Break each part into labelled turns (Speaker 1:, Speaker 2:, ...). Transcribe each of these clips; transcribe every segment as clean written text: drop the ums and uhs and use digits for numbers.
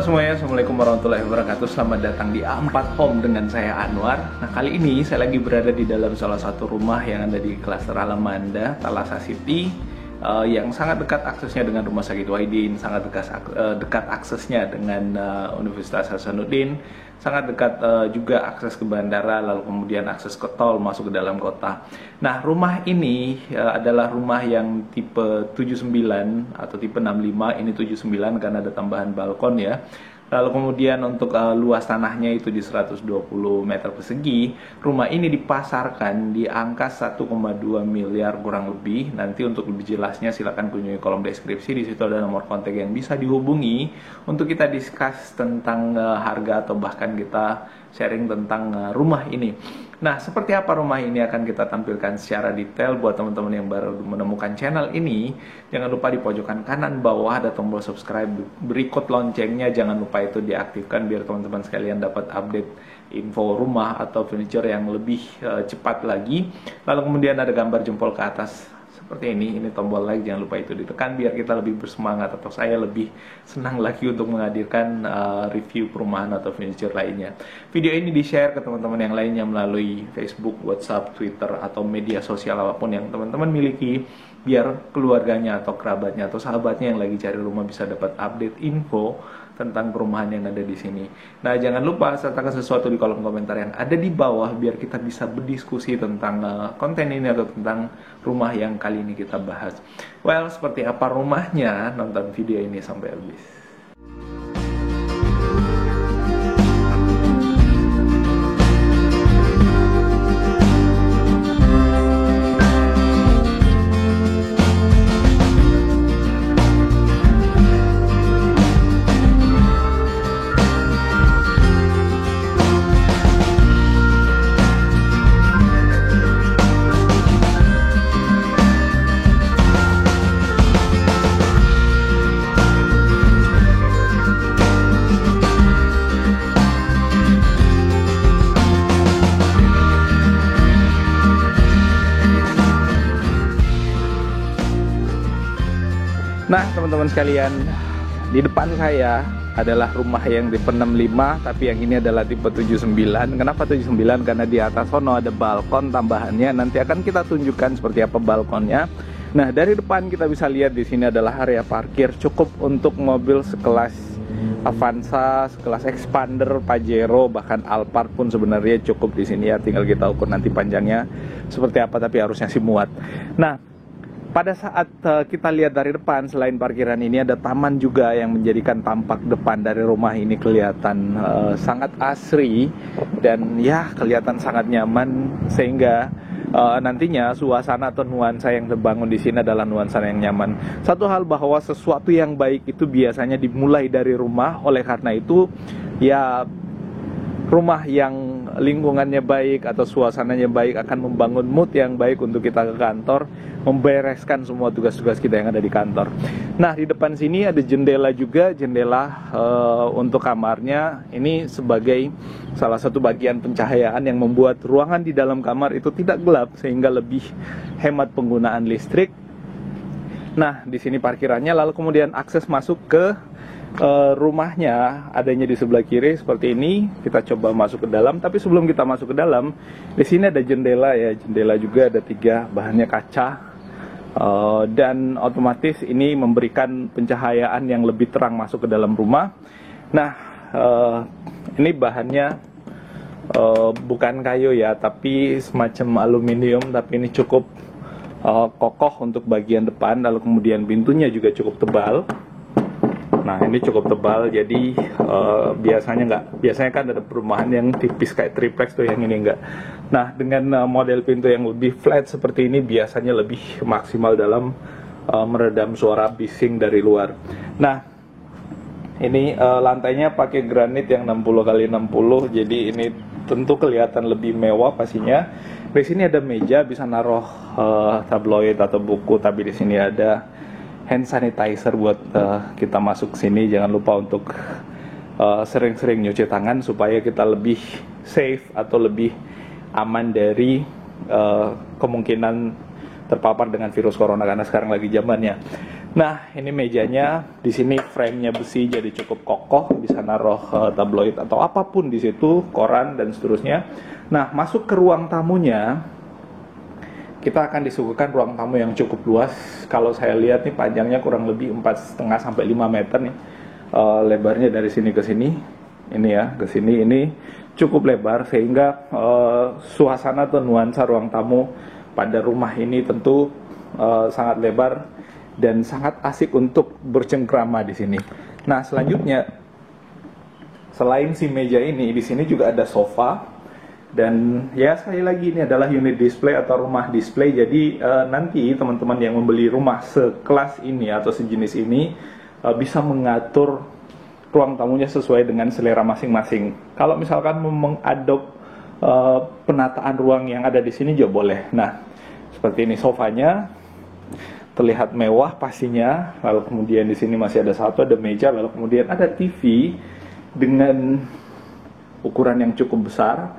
Speaker 1: semuanya, Assalamualaikum warahmatullahi wabarakatuh. Selamat datang di A4 Home dengan saya Anwar. Nah, kali ini saya lagi berada di dalam salah satu rumah yang ada di klaster Alamanda, Thalassa City, yang sangat dekat aksesnya dengan Rumah Sakit Wahidin, sangat dekat aksesnya dengan Universitas Hasanuddin, sangat dekat juga akses ke bandara, lalu kemudian akses ke tol masuk ke dalam kota. Nah, rumah ini adalah rumah yang tipe 79 atau tipe 65, ini 79 karena ada tambahan balkon ya. Lalu kemudian untuk luas tanahnya itu di 120 meter persegi. Rumah ini dipasarkan di angka 1,2 miliar kurang lebih. Nanti untuk lebih jelasnya silakan kunjungi kolom deskripsi. Di situ ada nomor kontak yang bisa dihubungi untuk kita discuss tentang harga atau bahkan kita sharing tentang rumah ini. Nah, seperti apa rumah ini akan kita tampilkan secara detail. Buat teman-teman yang baru menemukan channel ini, jangan lupa di pojokan kanan bawah ada tombol subscribe, berikut loncengnya jangan lupa itu diaktifkan biar teman-teman sekalian dapat update info rumah atau furniture yang lebih cepat lagi. Lalu kemudian ada gambar jempol ke atas seperti ini tombol like, jangan lupa itu ditekan biar kita lebih bersemangat atau saya lebih senang lagi untuk menghadirkan review perumahan atau furniture lainnya. Video ini di-share ke teman-teman yang lainnya melalui Facebook, WhatsApp, Twitter, atau media sosial apapun yang teman-teman miliki, biar keluarganya atau kerabatnya atau sahabatnya yang lagi cari rumah bisa dapat update info tentang perumahan yang ada di sini. Nah, jangan lupa sertakan sesuatu di kolom komentar yang ada di bawah biar kita bisa berdiskusi tentang konten ini atau tentang rumah yang kali ini kita bahas. Well, seperti apa rumahnya? Nonton video ini sampai habis. Nah, teman-teman sekalian, di depan saya adalah rumah yang tipe 65, tapi yang ini adalah tipe 79. Kenapa 79? Karena di atas sono ada balkon tambahannya. Nanti akan kita tunjukkan seperti apa balkonnya. Nah, dari depan kita bisa lihat di sini adalah area parkir cukup untuk mobil sekelas Avanza, sekelas Expander, Pajero, bahkan Alphard pun sebenarnya cukup di sini ya. Tinggal kita ukur nanti panjangnya seperti apa, tapi harusnya sih muat. Nah, pada saat kita lihat dari depan, selain parkiran ini ada taman juga yang menjadikan tampak depan dari rumah ini kelihatan sangat asri dan ya kelihatan sangat nyaman, sehingga nantinya suasana atau nuansa yang terbangun di sini adalah nuansa yang nyaman. Satu hal bahwa sesuatu yang baik itu biasanya dimulai dari rumah, oleh karena itu ya rumah yang lingkungannya baik atau suasananya baik akan membangun mood yang baik untuk kita ke kantor, membereskan semua tugas-tugas kita yang ada di kantor. Nah, di depan sini ada jendela juga, jendela untuk kamarnya. Ini sebagai salah satu bagian pencahayaan yang membuat ruangan di dalam kamar itu tidak gelap sehingga lebih hemat penggunaan listrik. Nah, di sini parkirannya, lalu kemudian akses masuk ke rumahnya adanya di sebelah kiri seperti ini. Kita coba masuk ke dalam, tapi sebelum kita masuk ke dalam, di sini ada jendela ya, jendela juga ada 3, bahannya kaca, dan otomatis ini memberikan pencahayaan yang lebih terang masuk ke dalam rumah. Nah, ini bahannya bukan kayu ya, tapi semacam aluminium, tapi ini cukup kokoh untuk bagian depan, lalu kemudian pintunya juga cukup tebal. Nah, ini cukup tebal, jadi biasanya kan ada perumahan yang tipis kayak triplex tuh, yang ini enggak. Nah, dengan model pintu yang lebih flat seperti ini biasanya lebih maksimal dalam meredam suara bising dari luar. Nah, ini lantainya pakai granit yang 60x60, jadi ini tentu kelihatan lebih mewah pastinya. Di sini ada meja, bisa naruh tabloid atau buku, tapi di sini ada hand sanitizer buat kita masuk sini. Jangan lupa untuk sering-sering nyuci tangan supaya kita lebih safe atau lebih aman dari kemungkinan terpapar dengan virus corona, karena sekarang lagi zamannya. Nah, ini mejanya, di sini frame-nya besi jadi cukup kokoh, bisa naruh tabloid atau apapun di situ, koran dan seterusnya. Nah, masuk ke ruang tamunya, kita akan disuguhkan ruang tamu yang cukup luas. Kalau saya lihat nih panjangnya kurang lebih 4,5 sampai 5 meter nih. Lebarnya dari sini ke sini. Ini ya, ke sini ini cukup lebar sehingga suasana atau nuansa ruang tamu pada rumah ini tentu sangat lebar dan sangat asik untuk bercengkrama di sini. Nah, selanjutnya selain si meja ini, di sini juga ada sofa. Dan ya sekali lagi ini adalah unit display atau rumah display. Jadi nanti teman-teman yang membeli rumah sekelas ini atau sejenis ini bisa mengatur ruang tamunya sesuai dengan selera masing-masing. Kalau misalkan mengadop penataan ruang yang ada di sini juga boleh. Nah, seperti ini sofanya. Terlihat mewah pastinya. Lalu kemudian di sini masih ada ada meja, lalu kemudian ada TV dengan ukuran yang cukup besar.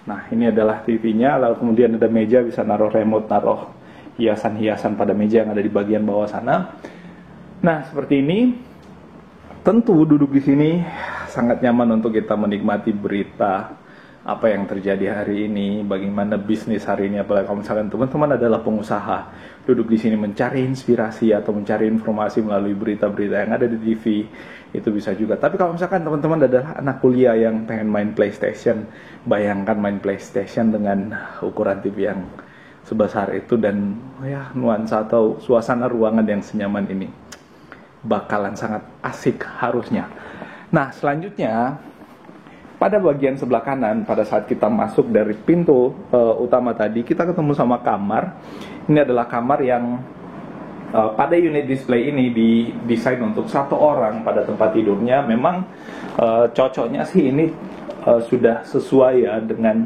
Speaker 1: Nah, ini adalah TV-nya, lalu kemudian ada meja, bisa naruh remote, naruh hiasan-hiasan pada meja yang ada di bagian bawah sana. Nah, seperti ini. Tentu duduk di sini sangat nyaman untuk kita menikmati berita apa yang terjadi hari ini, bagaimana bisnis hari ini. Apalagi kalau misalkan teman-teman adalah pengusaha, duduk di sini mencari inspirasi atau mencari informasi melalui berita-berita yang ada di TV, itu bisa juga. Tapi kalau misalkan teman-teman adalah anak kuliah yang pengen main PlayStation, bayangkan main PlayStation dengan ukuran TV yang sebesar itu dan ya nuansa atau suasana ruangan yang senyaman ini, bakalan sangat asik harusnya. Nah, selanjutnya pada bagian sebelah kanan, pada saat kita masuk dari pintu utama tadi, kita ketemu sama kamar. Ini adalah kamar yang pada unit display ini didesain untuk satu orang pada tempat tidurnya. Memang cocoknya sih ini sudah sesuai ya dengan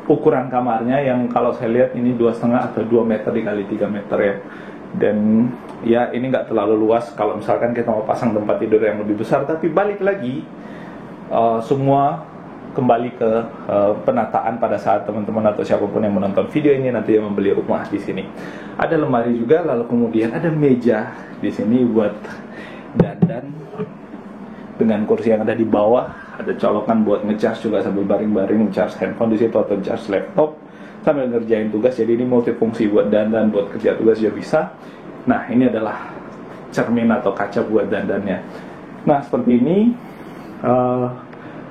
Speaker 1: ukuran kamarnya yang kalau saya lihat ini 2,5 atau 2 meter dikali 3 meter ya. Dan ya ini nggak terlalu luas kalau misalkan kita mau pasang tempat tidur yang lebih besar. Tapi balik lagi, semua kembali ke penataan pada saat teman-teman atau siapapun yang menonton video ini nanti yang membeli rumah di sini. Ada lemari juga, lalu kemudian ada meja di sini buat dandan dengan kursi yang ada di bawah. Ada colokan buat ngecas juga sambil baring-baring, ngecas handphone di situ atau ngecas laptop sambil ngerjain tugas. Jadi ini multifungsi buat dandan, buat kerja tugas juga bisa. Nah, ini adalah cermin atau kaca buat dandannya. Nah, seperti ini.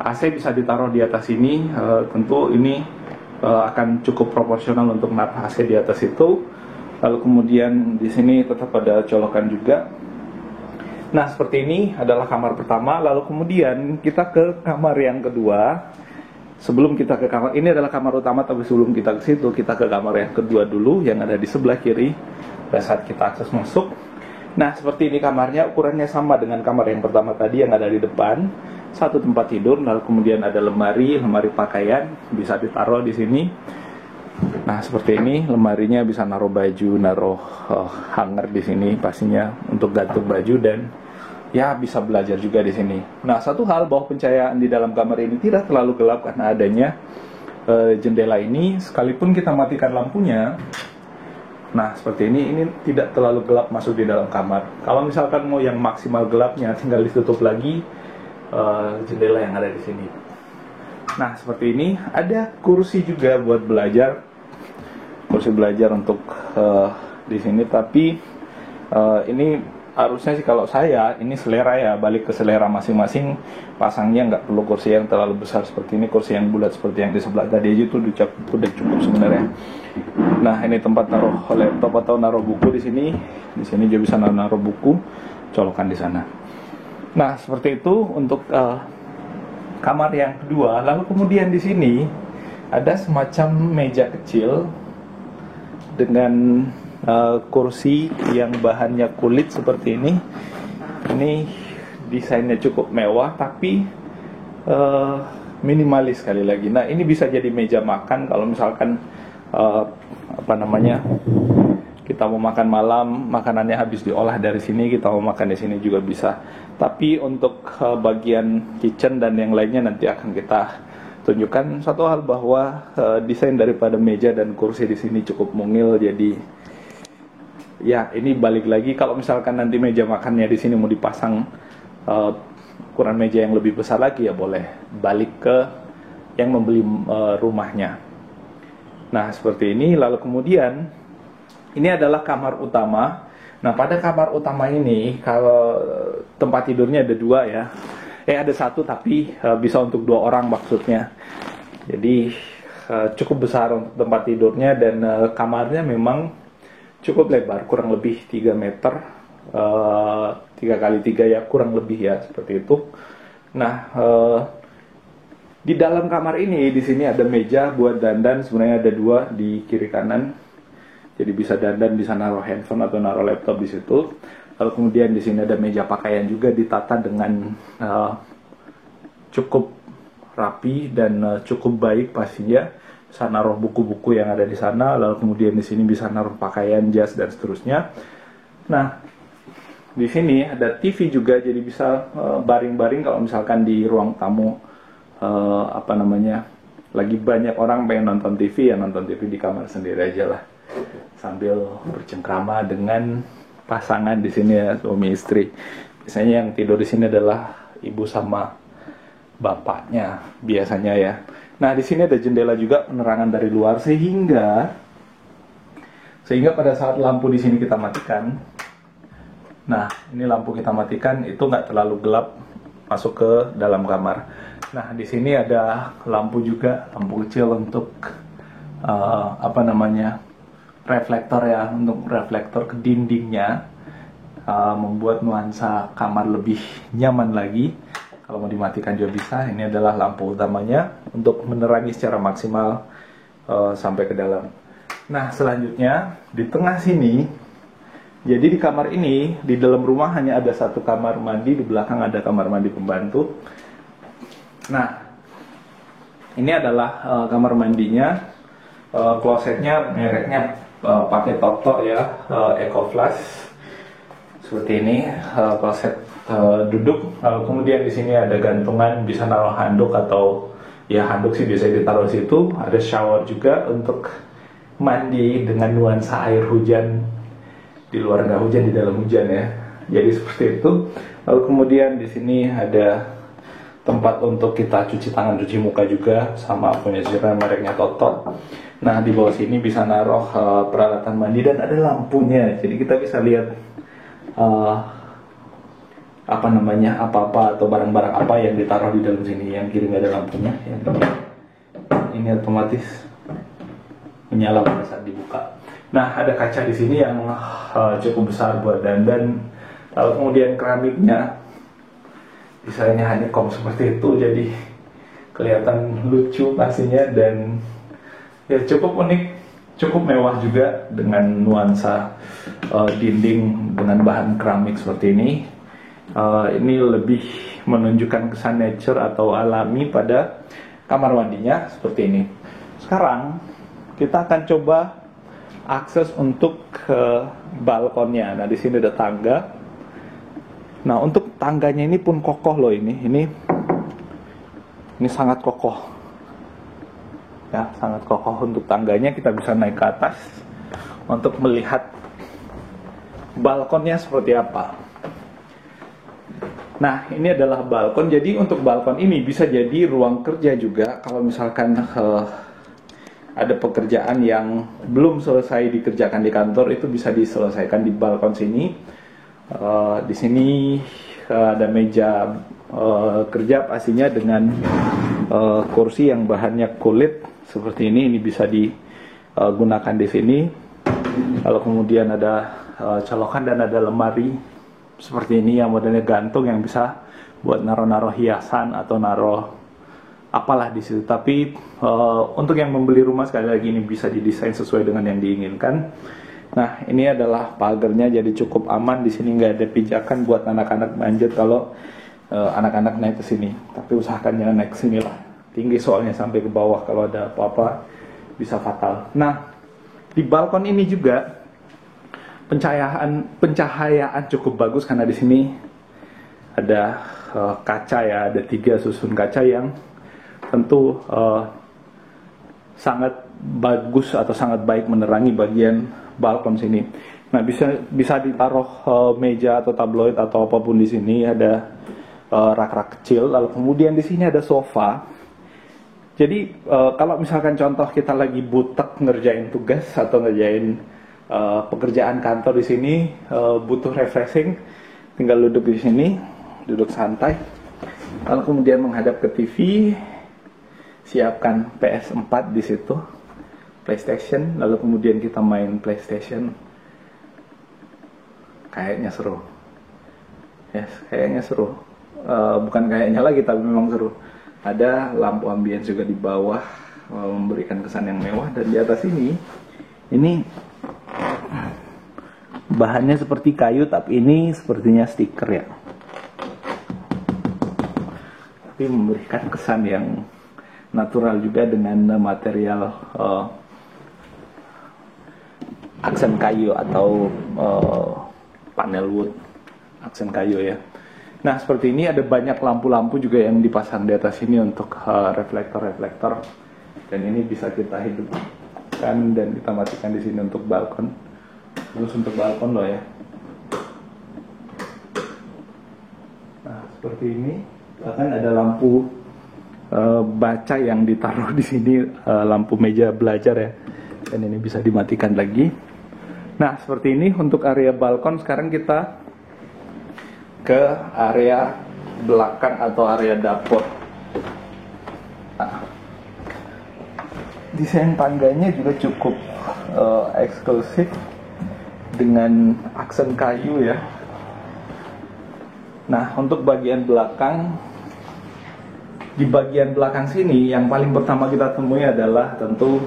Speaker 1: AC bisa ditaruh di atas ini. Tentu ini akan cukup proporsional untuk naruh AC di atas itu. Lalu kemudian di sini tetap ada colokan juga. Nah, seperti ini adalah kamar pertama. Lalu kemudian kita ke kamar yang kedua. Sebelum kita ke kamar, ini adalah kamar utama, tapi sebelum kita ke situ, kita ke kamar yang kedua dulu, yang ada di sebelah kiri pada saat kita akses masuk. Nah, seperti ini kamarnya, ukurannya sama dengan kamar yang pertama tadi yang ada di depan. Satu tempat tidur, lalu kemudian ada lemari pakaian, bisa ditaruh di sini. Nah, seperti ini, lemarinya bisa naruh baju, naruh hanger di sini pastinya untuk gantung baju dan ya bisa belajar juga di sini. Nah, satu hal bahwa pencahayaan di dalam kamar ini tidak terlalu gelap karena adanya jendela ini. Sekalipun kita matikan lampunya, nah seperti ini tidak terlalu gelap masuk di dalam kamar. Kalau misalkan mau yang maksimal gelapnya, tinggal ditutup lagi jendela yang ada di sini. Nah, seperti ini ada kursi juga buat belajar, kursi belajar untuk di sini. Tapi ini harusnya sih kalau saya ini selera ya, balik ke selera masing-masing. Pasangnya nggak perlu kursi yang terlalu besar seperti ini, kursi yang bulat seperti yang di sebelah tadi aja itu udah cukup sebenarnya. Nah, ini tempat naruh laptop atau naruh buku di sini. Di sini juga bisa naruh buku, colokan di sana. Nah, seperti itu untuk kamar yang kedua. Lalu kemudian di sini ada semacam meja kecil dengan kursi yang bahannya kulit seperti ini. Ini desainnya cukup mewah tapi minimalis sekali lagi. Nah, ini bisa jadi meja makan kalau misalkan kita mau makan malam, makanannya habis diolah dari sini, kita mau makan di sini juga bisa. Tapi untuk bagian kitchen dan yang lainnya nanti akan kita tunjukkan. Satu hal bahwa desain daripada meja dan kursi di sini cukup mungil, jadi ya ini balik lagi, kalau misalkan nanti meja makannya di sini mau dipasang ukuran meja yang lebih besar lagi, ya boleh balik ke yang membeli rumahnya. Nah seperti ini. Lalu kemudian ini adalah kamar utama. Nah pada kamar utama ini, kalau tempat tidurnya ada 2 ya, ada 1 tapi bisa untuk 2 orang maksudnya. Jadi cukup besar untuk tempat tidurnya, dan kamarnya memang cukup lebar, kurang lebih 3 meter, 3x3 ya, kurang lebih ya, seperti itu. Nah di dalam kamar ini, di sini ada meja buat dandan, sebenarnya ada 2 di kiri kanan. Jadi bisa dandan, bisa naruh handphone atau naruh laptop di situ. Lalu kemudian di sini ada meja pakaian juga, ditata dengan cukup rapi dan cukup baik pastinya. Bisa naruh buku-buku yang ada di sana. Lalu kemudian di sini bisa naruh pakaian, jas dan seterusnya. Nah, di sini ada TV juga, jadi bisa baring-baring kalau misalkan di ruang tamu lagi banyak orang pengen nonton TV, ya nonton TV di kamar sendiri aja lah, sambil bercengkrama dengan pasangan di sini ya, suami istri. Biasanya yang tidur di sini adalah ibu sama bapaknya biasanya ya. Nah di sini ada jendela juga, penerangan dari luar, sehingga pada saat lampu di sini kita matikan, nah ini lampu kita matikan, itu nggak terlalu gelap masuk ke dalam kamar. Nah di sini ada lampu juga, lampu kecil untuk reflektor ya, untuk reflektor ke dindingnya, membuat nuansa kamar lebih nyaman lagi. Kalau mau dimatikan juga bisa. Ini adalah lampu utamanya untuk menerangi secara maksimal sampai ke dalam. Nah selanjutnya di tengah sini, jadi di kamar ini, di dalam rumah hanya ada 1 kamar mandi, di belakang ada kamar mandi pembantu. Nah ini adalah kamar mandinya, klosetnya mereknya pakai Toto ya, EcoFlush seperti ini, kloset duduk. Kemudian di sini ada gantungan, bisa naruh handuk, atau ya handuk sih bisa ditaruh situ. Ada shower juga untuk mandi dengan nuansa air hujan, di luar nggak hujan, di dalam hujan ya. Jadi seperti itu. Lalu kemudian di sini ada tempat untuk kita cuci tangan, cuci muka juga, sama punya juga mereknya Toto. Nah di bawah sini bisa naruh peralatan mandi, dan ada lampunya, jadi kita bisa lihat apa-apa atau barang-barang apa yang ditaruh di dalam sini. Yang kiri nggak ada lampunya, yang ini otomatis menyala pada saat dibuka. Nah ada kaca di sini yang cukup besar buat dandan. Lalu kemudian keramiknya desainnya honeycomb seperti itu, jadi kelihatan lucu pastinya, dan ya cukup unik, cukup mewah juga, dengan nuansa dinding dengan bahan keramik seperti ini. Ini lebih menunjukkan kesan nature atau alami pada kamar mandinya seperti ini. Sekarang kita akan coba akses untuk ke balkonnya. Nah di sini ada tangga. Nah untuk tangganya ini pun kokoh loh, ini sangat kokoh ya, sangat kokoh untuk tangganya. Kita bisa naik ke atas untuk melihat balkonnya seperti apa. Nah ini adalah balkon. Jadi untuk balkon ini bisa jadi ruang kerja juga. Kalau misalkan ada pekerjaan yang belum selesai dikerjakan di kantor, itu bisa diselesaikan di balkon sini. Di sini ada meja kerja pastinya, dengan kursi yang bahannya kulit seperti ini bisa digunakan di sini. Lalu kemudian ada colokan dan ada lemari seperti ini yang modelnya gantung, yang bisa buat naruh-naruh hiasan atau naruh apalah di situ. Tapi untuk yang membeli rumah, sekali lagi ini bisa didesain sesuai dengan yang diinginkan. Nah ini adalah pagarnya, jadi cukup aman. Di sini nggak ada pijakan buat anak-anak manjat kalau anak-anak naik ke sini. Tapi usahakan jangan naik ke sini lah, tinggi soalnya sampai ke bawah, kalau ada apa-apa bisa fatal. Nah di balkon ini juga pencahayaan cukup bagus, karena di sini ada kaca ya, ada 3 susun kaca yang tentu sangat bagus atau sangat baik menerangi bagian balkon sini. Nah, bisa ditaruh meja atau tabloid atau apapun di sini. Ada rak-rak kecil. Lalu kemudian di sini ada sofa. Jadi kalau misalkan contoh kita lagi butek ngerjain tugas atau ngerjain pekerjaan kantor di sini, butuh refreshing, tinggal duduk di sini, duduk santai. Lalu kemudian menghadap ke TV, siapkan PS4 di situ, PlayStation, lalu kemudian kita main PlayStation. Kayaknya seru. Yes, kayaknya seru. Bukan kayaknya lagi, tapi memang seru. Ada lampu ambience juga di bawah, memberikan kesan yang mewah. Dan di atas ini bahannya seperti kayu, tapi ini sepertinya stiker ya. Tapi memberikan kesan yang natural juga dengan material aksen kayu atau panel wood, aksen kayu ya. Nah, seperti ini ada banyak lampu-lampu juga yang dipasang di atas ini untuk reflektor-reflektor. Dan ini bisa kita hidupkan dan kita matikan di sini untuk balkon. Terus untuk balkon loh ya. Nah, seperti ini. Bahkan ada lampu baca yang ditaruh di sini, lampu meja belajar ya. Dan ini bisa dimatikan lagi. Nah, seperti ini untuk area balkon. Sekarang kita ke area belakang atau area dapur. Nah, desain tangganya juga cukup eksklusif dengan aksen kayu ya. Nah, untuk bagian belakang, di bagian belakang sini yang paling pertama kita temui adalah tentu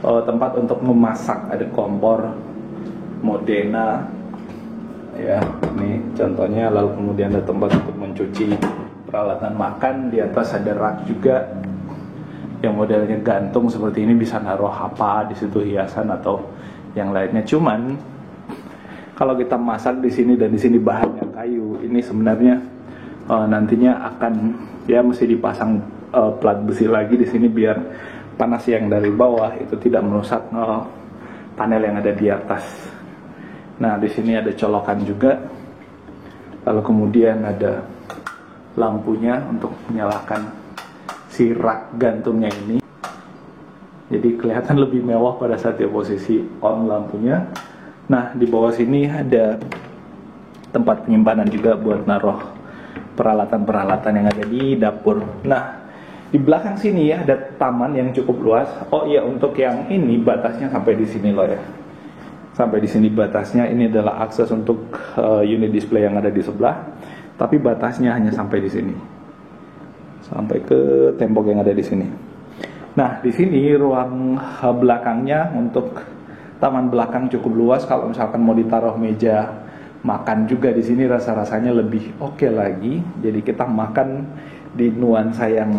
Speaker 1: tempat untuk memasak. Ada kompor Modena ya, ini contohnya. Lalu kemudian ada tempat untuk mencuci peralatan makan. Di atas ada rak juga yang modelnya gantung seperti ini, bisa naruh apa di situ, hiasan atau yang lainnya. Cuman kalau kita masak di sini dan di sini bahannya kayu, ini sebenarnya nantinya akan ya mesti dipasang plat besi lagi di sini biar panas yang dari bawah itu tidak merusak panel yang ada di atas. Nah, di sini ada colokan juga. Lalu kemudian ada lampunya untuk menyalakan si rak gantungnya ini. Jadi kelihatan lebih mewah pada saat dia posisi on lampunya. Nah, di bawah sini ada tempat penyimpanan juga buat naruh peralatan-peralatan yang ada di dapur. Nah, di belakang sini ya ada taman yang cukup luas. Oh iya, untuk yang ini batasnya sampai di sini loh ya. Sampai di sini batasnya. Ini adalah akses untuk unit display yang ada di sebelah. Tapi batasnya hanya sampai di sini. Sampai ke tembok yang ada di sini. Nah, di sini ruang belakangnya untuk taman belakang cukup luas. Kalau misalkan mau ditaruh meja makan juga di sini, rasa-rasanya lebih oke lagi. Jadi kita makan di nuansa yang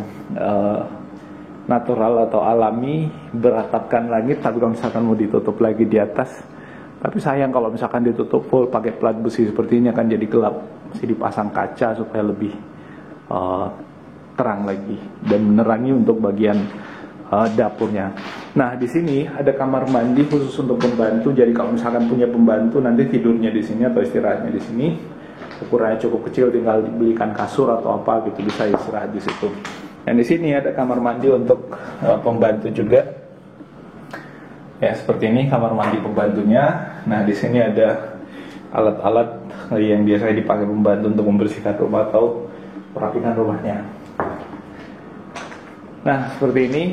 Speaker 1: natural atau alami, beratapkan langit. Tapi kalau misalkan mau ditutup lagi di atas, tapi sayang kalau misalkan ditutup full pakai plat besi seperti ini akan jadi gelap. Mesti dipasang kaca supaya lebih terang lagi dan menerangi untuk bagian dapurnya. Nah, di sini ada kamar mandi khusus untuk pembantu. Jadi kalau misalkan punya pembantu nanti tidurnya di sini atau istirahatnya di sini. Ukurannya cukup kecil, tinggal dibelikan kasur atau apa gitu, bisa istirahat di situ. Dan di sini ada kamar mandi untuk pembantu juga. Ya, seperti ini kamar mandi pembantunya. Nah, di sini ada alat-alat yang biasanya dipakai pembantu untuk membersihkan rumah atau merapikan rumahnya. Nah, seperti ini.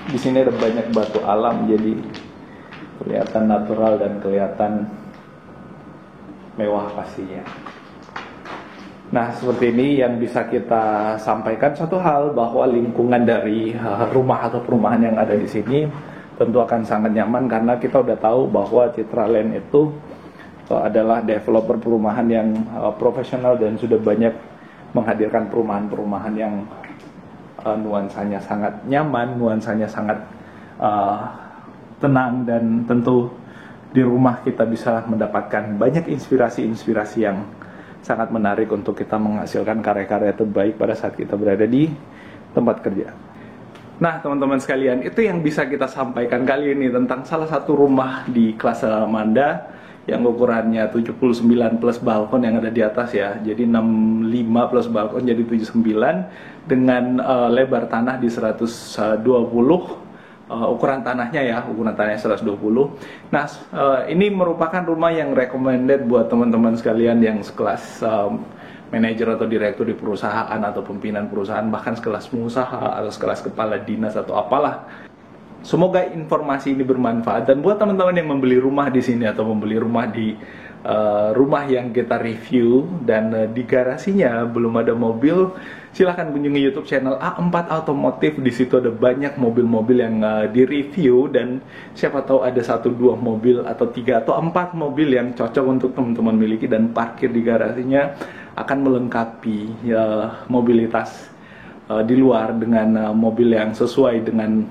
Speaker 1: Di sini ada banyak batu alam, jadi kelihatan natural dan kelihatan mewah pastinya. Nah, seperti ini yang bisa kita sampaikan. Satu hal bahwa lingkungan dari rumah atau perumahan yang ada di sini tentu akan sangat nyaman karena kita udah tahu bahwa Citra Land itu adalah developer perumahan yang profesional dan sudah banyak menghadirkan perumahan-perumahan yang nuansanya sangat nyaman, nuansanya sangat tenang, dan tentu di rumah kita bisa mendapatkan banyak inspirasi-inspirasi yang sangat menarik untuk kita menghasilkan karya-karya terbaik pada saat kita berada di tempat kerja. Nah, teman-teman sekalian, itu yang bisa kita sampaikan kali ini tentang salah satu rumah di Kelas Salamanda yang ukurannya 79 plus balkon yang ada di atas ya. Jadi 65 plus balkon jadi 79 dengan lebar tanah di 120, ukuran tanahnya ya, ukuran tanahnya 120. Nah, ini merupakan rumah yang recommended buat teman-teman sekalian yang sekelas manajer atau direktur di perusahaan atau pimpinan perusahaan, bahkan sekelas pengusaha atau sekelas kepala dinas atau apalah. Semoga informasi ini bermanfaat, dan buat teman-teman yang membeli rumah di sini atau membeli rumah di rumah yang kita review dan di garasinya belum ada mobil, silahkan kunjungi YouTube channel A4 Automotive. Di situ ada banyak mobil-mobil yang direview, dan siapa tahu ada 1-2 mobil atau 3 atau 4 mobil yang cocok untuk teman-teman miliki, dan parkir di garasinya akan melengkapi mobilitas di luar dengan mobil yang sesuai dengan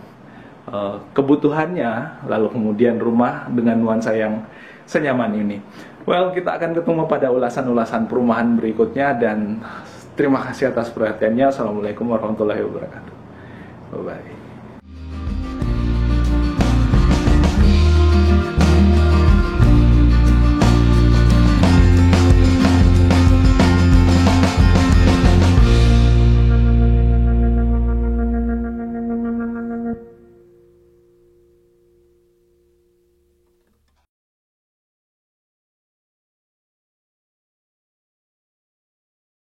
Speaker 1: kebutuhannya, lalu kemudian rumah dengan nuansa yang senyaman ini. Well, kita akan ketemu pada ulasan-ulasan perumahan berikutnya, dan terima kasih atas perhatiannya. Assalamualaikum warahmatullahi wabarakatuh. Bye-bye.